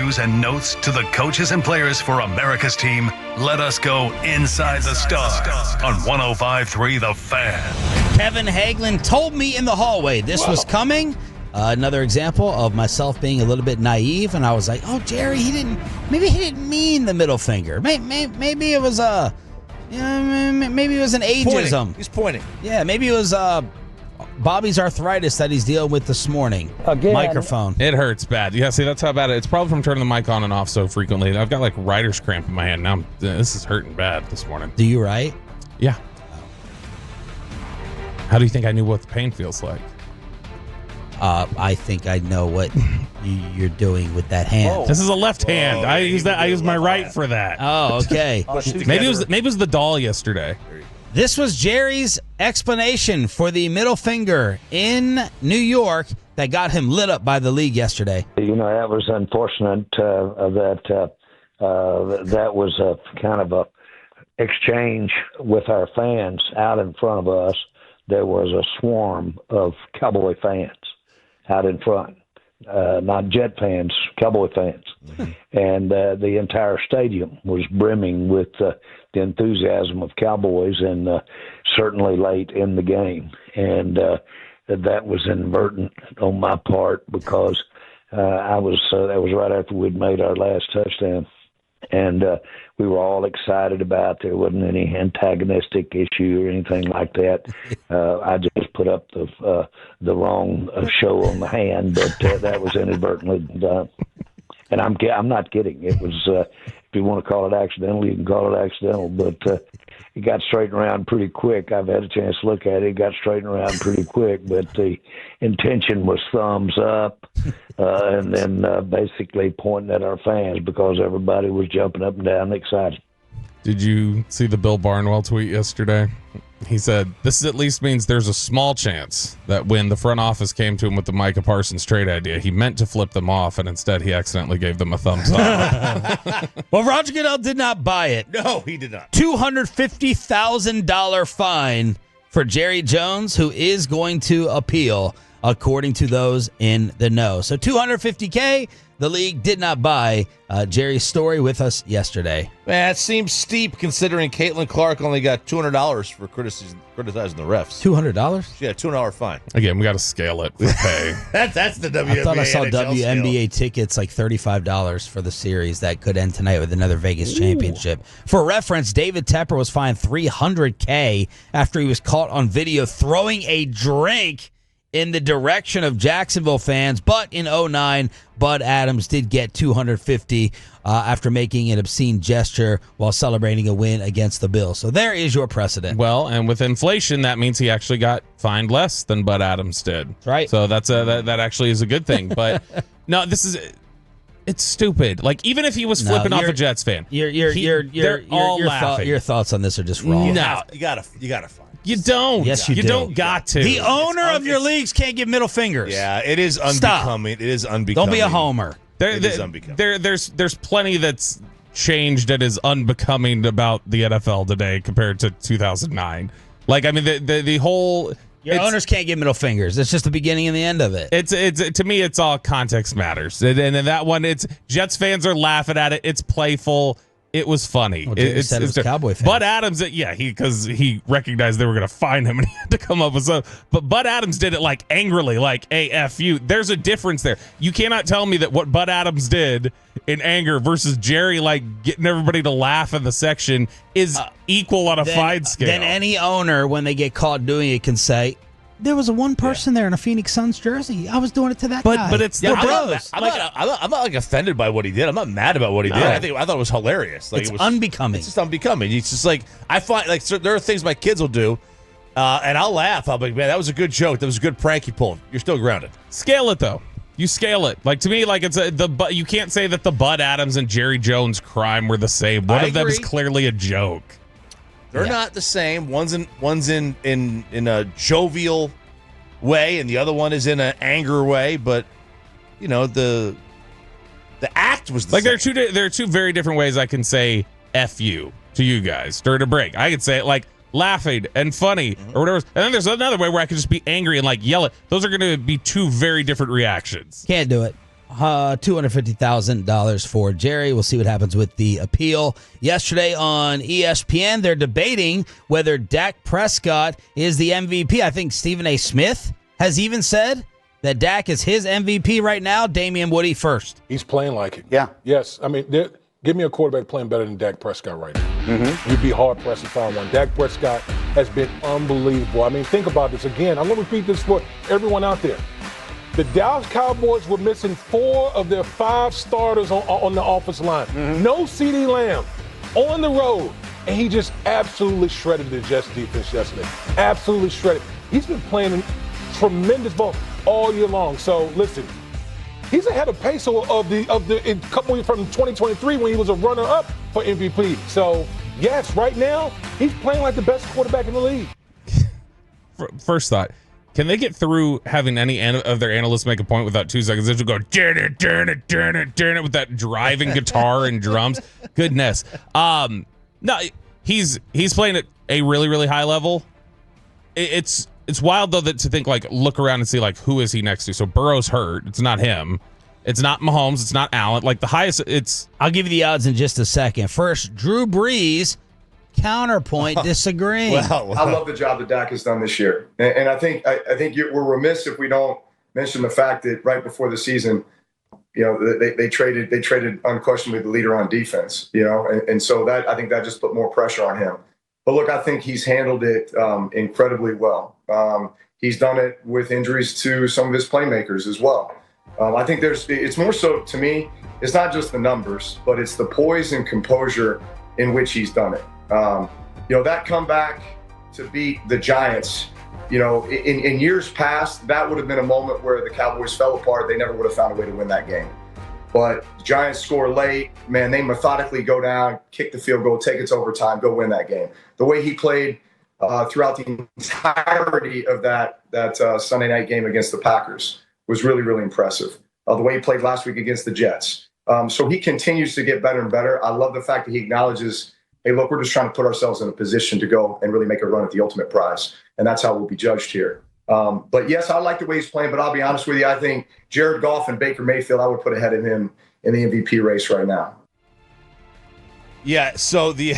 news and notes to the coaches and players for America's team, let us go inside the stars on 105.3 The Fan. Kevin Hagelin told me in the hallway this was coming. Another example of myself being a little bit naive, and I was like, "Oh, Jerry, maybe he didn't mean the middle finger. Maybe it was maybe it was an ageism. He's pointing. Yeah, maybe it was Bobby's arthritis that he's dealing with this morning. Again. Microphone. It hurts bad. Yeah, see, that's how bad it's probably from turning the mic on and off so frequently. I've got like writer's cramp in my hand now. This is hurting bad this morning. Do you write? Yeah. How do you think I knew what the pain feels like? I think I know what you're doing with that hand. Whoa. This is a left hand. I use my right for that. Oh, okay. Maybe it was the doll yesterday. This was Jerry's explanation for the middle finger in New York that got him lit up by the league yesterday. You know, that was unfortunate that was a kind of a exchange with our fans out in front of us. There was a swarm of Cowboy fans out in front, not Jet fans, Cowboy fans. And the entire stadium was brimming with the enthusiasm of Cowboys, and certainly late in the game. And that was inadvertent on my part because that was right after we'd made our last touchdown. And we were all excited about. There wasn't any antagonistic issue or anything like that. I just put up the wrong show on the hand, but that was inadvertently done. And I'm not kidding. It was, if you want to call it accidental, you can call it accidental. But it got straightened around pretty quick. I've had a chance to look at it. It got straightened around pretty quick. But the intention was thumbs up, and then basically pointing at our fans because everybody was jumping up and down excited. Did you see the Bill Barnwell tweet yesterday? He said, "This at least means there's a small chance that when the front office came to him with the Micah Parsons trade idea, he meant to flip them off, and instead he accidentally gave them a thumbs up." Well, Roger Goodell did not buy it. No, he did not. $250,000 fine for Jerry Jones, who is going to appeal, according to those in the know. So $250K, the league did not buy. Jerry's story with us yesterday. Man, it seems steep considering Caitlin Clark only got $200 for criticizing the refs. $200? Yeah, $200 fine. Again, we got to scale it for pay. That's the WNBA. I thought I saw NHL WNBA tickets like $35 for the series that could end tonight with another Vegas championship. For reference, David Tepper was fined $300K after he was caught on video throwing a drink in the direction of Jacksonville fans, but in 2009, Bud Adams did get $250 after making an obscene gesture while celebrating a win against the Bills. So there is your precedent. Well, and with inflation, that means he actually got fined less than Bud Adams did. Right. So that actually is a good thing. But no, it's stupid. Like, even if he was flipping off a Jets fan, your thoughts on this are just wrong. No, you gotta find. You don't. Yes, you do. You don't got to. The owner of your leagues can't give middle fingers. Yeah, it is unbecoming. It is unbecoming. Don't be a homer. It is unbecoming. There's plenty that's changed that is unbecoming about the NFL today compared to 2009. Like, I mean, the whole your owners can't give middle fingers. It's just the beginning and the end of it. It's to me, it's all context matters. And in that one, it's Jets fans are laughing at it. It's playful. It was funny. Well, it was Cowboy fans. Bud Adams, because he recognized they were going to fine him and he had to come up with something. But Bud Adams did it like angrily, like AFU. There's a difference there. You cannot tell me that what Bud Adams did in anger versus Jerry, like getting everybody to laugh in the section, is equal on a fine scale. Then any owner, when they get caught doing it, can say, there was one person there in a Phoenix Suns jersey. I was doing it to that guy. But it's the bros. I'm not like offended by what he did. I'm not mad about what he did. I thought it was hilarious. Like, it's unbecoming. It's just unbecoming. It's just like, I find like there are things my kids will do, and I'll laugh. I'll be like, man, that was a good joke. That was a good prank you pulled. You're still grounded. Scale it though. You scale it. Like, to me, like you can't say that the Bud Adams and Jerry Jones crime were the same. One of them is clearly a joke. They're not the same. One's in a jovial way, and the other one is in an anger way. But you know, the act was the same. There are two very different ways I can say "f you" to you guys during a break. I could say it like laughing and funny or whatever, and then there's another way where I could just be angry and like yell it. Those are going to be two very different reactions. Can't do it. $250,000 for Jerry. We'll see what happens with the appeal. Yesterday on ESPN, they're debating whether Dak Prescott is the MVP. I think Stephen A. Smith has even said that Dak is his MVP right now. Damian Woody first. He's playing like it. Yeah. Yes. I mean, give me a quarterback playing better than Dak Prescott right now. You'd be hard-pressed to find one. Dak Prescott has been unbelievable. I mean, think about this again. I'm going to repeat this for everyone out there. The Dallas Cowboys were missing 4 of their 5 starters on the offensive line. No CeeDee Lamb on the road. And he just absolutely shredded the Jets defense yesterday. Absolutely shredded. He's been playing tremendous ball all year long. So, listen, he's ahead of pace of the couple from 2023 when he was a runner-up for MVP. So, yes, right now, he's playing like the best quarterback in the league. First thought. Can they get through having any of their analysts make a point without 2 seconds? They just go, turn it, with that driving guitar and drums. Goodness. No, he's playing at a really, really high level. It's wild, though, that to think, like, look around and see, like, who is he next to? So Burrow's hurt. It's not him. It's not Mahomes. It's not Allen. Like, the highest, it's... I'll give you the odds in just a second. First, Drew Brees... Counterpoint disagreeing. Well, I love the job that Dak has done this year, and I think we're remiss if we don't mention the fact that right before the season, they traded unquestionably the leader on defense, and so that I think that just put more pressure on him. But look, I think he's handled it incredibly well. He's done it with injuries to some of his playmakers as well. I think it's more so to me. It's not just the numbers, but it's the poise and composure in which he's done it. That comeback to beat the Giants, in years past, that would have been a moment where the Cowboys fell apart. They never would have found a way to win that game. But the Giants score late, man, they methodically go down, kick the field goal, take it to overtime, go win that game. The way he played throughout the entirety of that Sunday night game against the Packers was really, really impressive. The way he played last week against the Jets. So he continues to get better and better. I love the fact that he acknowledges, hey, look, we're just trying to put ourselves in a position to go and really make a run at the ultimate prize. And that's how we'll be judged here. But, yes, I like the way he's playing. But I'll be honest with you, I think Jared Goff and Baker Mayfield, I would put ahead of him in the MVP race right now. Yeah, so the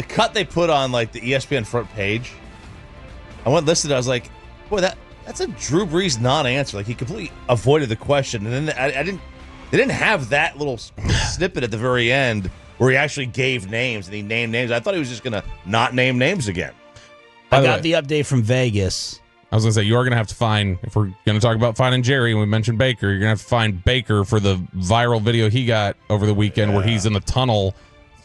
cut they put on, like, the ESPN front page, I went and listened. I was like, boy, that's a Drew Brees non-answer. Like, he completely avoided the question. And then they didn't have that little snippet at the very end where he actually gave names and he named names. I thought he was just going to not name names again. I got the update from Vegas. I was going to say, you are going to have to find, if we're going to talk about finding Jerry, and we mentioned Baker, you're going to have to find Baker for the viral video he got over the weekend where he's in the tunnel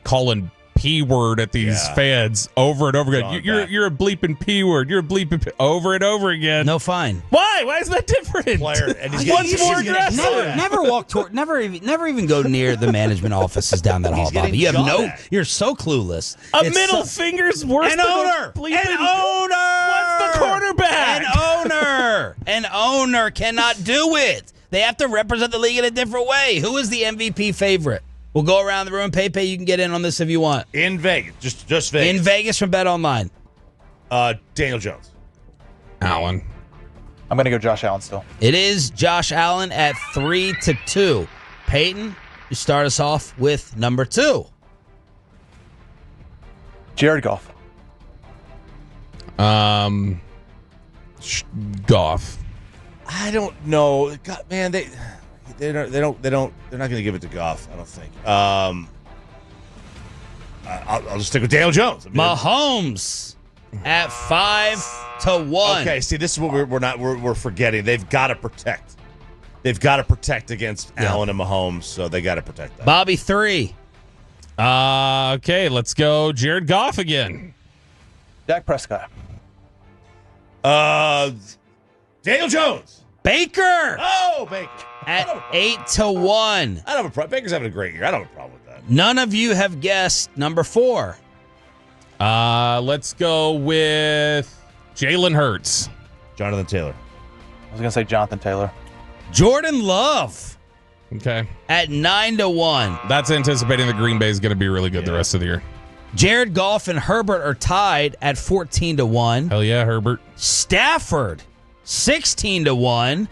calling P-word at these fans over and over again. You're a bleeping P-word. You're a bleeping over and over again. No fine. Why? Why is that different? Player, and What's more aggressive? Never walk toward. Never even go near the management offices down that hall, Bobby. You have you're so clueless. Middle finger's worse. An owner. An owner. What's the quarterback? An owner cannot do it. They have to represent the league in a different way. Who is the MVP favorite? We'll go around the room. Pepe, you can get in on this if you want. In Vegas. Just Vegas. In Vegas from Bet Online. Daniel Jones. Allen. I'm going to go Josh Allen still. It is Josh Allen at 3-2. Peyton, you start us off with number 2. Jared Goff. Goff. I don't know. God, man, they're not going to give it to Goff, I don't think. I'll just stick with Daniel Jones. Mahomes at 5-1. Okay, see, this is what we're forgetting. They've got to protect. They've got to protect against Allen and Mahomes, so they got to protect that. Bobby 3. Okay, let's go Jared Goff again. Dak Prescott. Daniel Jones. Baker. Oh, Baker. At 8-1. I don't have a problem. Baker's having a great year. I don't have a problem with that. None of you have guessed number 4. Let's go with Jalen Hurts. Jonathan Taylor. I was going to say Jonathan Taylor. Jordan Love. Okay. At 9-1. That's anticipating that Green Bay is going to be really good the rest of the year. Jared Goff and Herbert are tied at 14-1. Hell yeah, Herbert. Stafford, 16-1.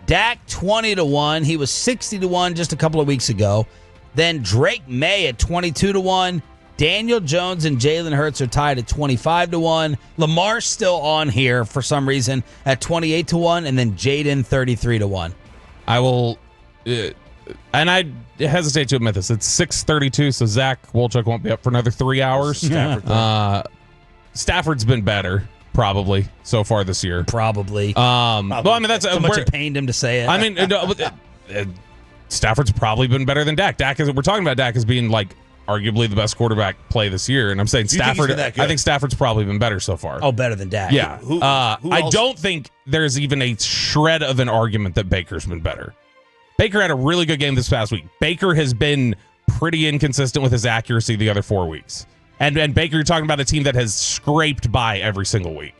Dak 20-1. He was 60-1 just a couple of weeks ago. Then Drake May at 22-1. Daniel Jones and Jalen Hurts are tied at 25-1. Lamar's still on here for some reason at 28-1, and then Jaden 33-1. I will, and I hesitate to admit this. It's 6:32, so Zach Wolchuk won't be up for another 3 hours. Stafford's been better, probably so far this year. Probably. Well, I mean that's so much it pained him to say it. I mean, Stafford's probably been better than Dak. We're talking about Dak as being like arguably the best quarterback play this year, and I'm saying Stafford. I think Stafford's probably been better so far. Oh, better than Dak. Yeah. Who I else? don't think there's even a shred of an argument that Baker's been better. Baker had a really good game this past week. Baker has been pretty inconsistent with his accuracy the other 4 weeks. And Baker, you're talking about a team that has scraped by every single week.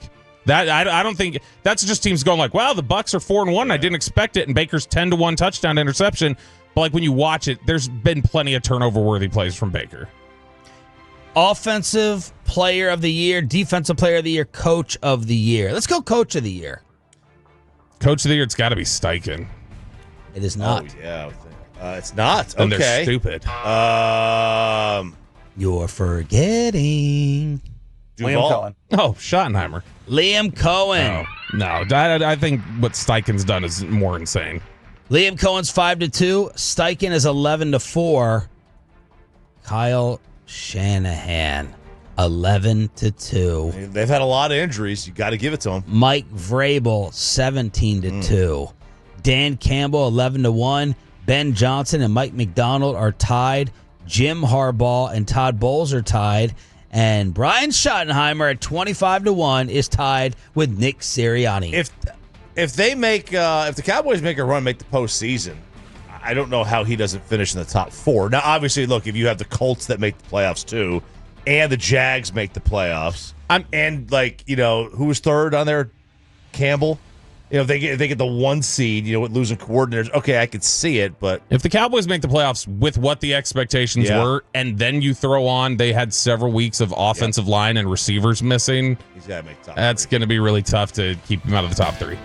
That I don't think that's just teams going like, wow, the Bucs are 4-1. I didn't expect it. And Baker's 10-1 touchdown to interception. But like when you watch it, there's been plenty of turnover-worthy plays from Baker. Offensive player of the year, defensive player of the year, coach of the year. Let's go coach of the year. Coach of the year, it's got to be Steichen. It is not. Oh, yeah. It's not. And okay. they're stupid. You're forgetting. Liam Cohen. Oh, Schottenheimer. Liam Cohen. Oh, no, I think what Steichen's done is more insane. Liam Cohen's 5-2. Steichen is 11-4. Kyle Shanahan 11-2. They've had a lot of injuries. You got to give it to them. Mike Vrabel 17-2. Dan Campbell 11-1. Ben Johnson and Mike McDonald are tied. Jim Harbaugh and Todd Bowles are tied. And Brian Schottenheimer at 25-1 is tied with Nick Sirianni. If the Cowboys make a run, make the postseason, I don't know how he doesn't finish in the top 4. Now, obviously, look, if you have the Colts that make the playoffs too, and the Jags make the playoffs, who was third on there? Campbell. If they get the 1 seed, with losing coordinators, okay, I could see it, but if the Cowboys make the playoffs with what the expectations were, and then you throw on they had several weeks of offensive line and receivers missing, he's got to make top. That's going to be really tough to keep him out of the top 3.